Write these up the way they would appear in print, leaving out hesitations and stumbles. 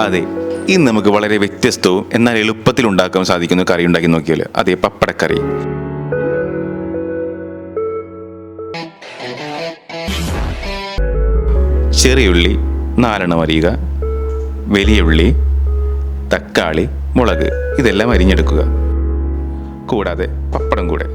അതെ, ഇന്ന് നമുക്ക് വളരെ വ്യത്യസ്തവും എന്നാൽ എളുപ്പത്തിൽ ഉണ്ടാക്കാൻ സാധിക്കുന്ന കറി ഉണ്ടാക്കി നോക്കിയാൽ അതെ, പപ്പടക്കറി. ചെറിയുള്ളി 4 അരിയുക, വലിയ ഉള്ളി, തക്കാളി, മുളക് ഇതെല്ലാം അരിഞ്ഞെടുക്കുക. കൂടാതെ പപ്പടം കൂടെ.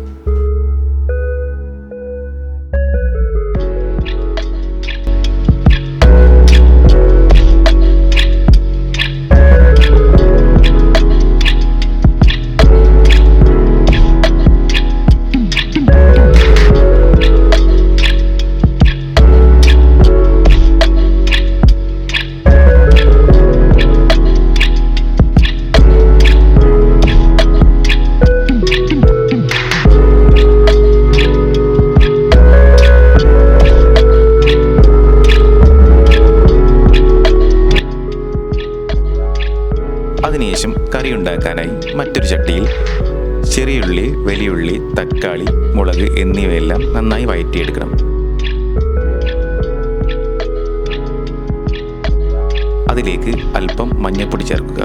അതിനുശേഷം കറി ഉണ്ടാക്കാനായി മറ്റൊരു ചട്ടിയിൽ ചെറിയുള്ളി, വലിയുള്ളി, തക്കാളി, മുളക് എന്നിവയെല്ലാം നന്നായി വഴറ്റിയെടുക്കണം. അതിലേക്ക് അല്പം മഞ്ഞൾപ്പൊടി ചേർക്കുക.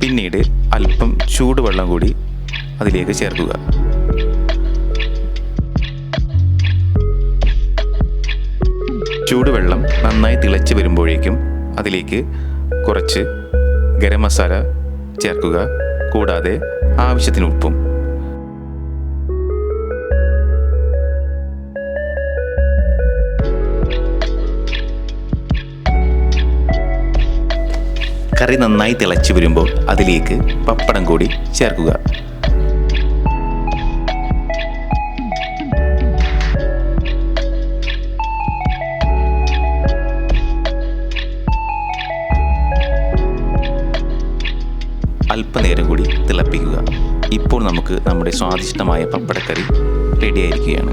പിന്നീട് അല്പം ചൂടുവെള്ളം കൂടി അതിലേക്ക് ചേർക്കുക. ചൂടുവെള്ളം നന്നായി തിളച്ച് വരുമ്പോഴേക്കും അതിലേക്ക് കുറച്ച് ഗരം മസാല ചേർക്കുക. കൂടാതെ ആവശ്യത്തിന് ഉപ്പും. കറി നന്നായി തിളച്ച് വരുമ്പോൾ അതിലേക്ക് പപ്പടം കൂടി ചേർക്കുക. അല്പനേരം കൂടി തിളപ്പിക്കുക. ഇപ്പോൾ നമുക്ക് നമ്മുടെ സ്വാദിഷ്ടമായ പപ്പടക്കറി റെഡിയായിരിക്കുകയാണ്.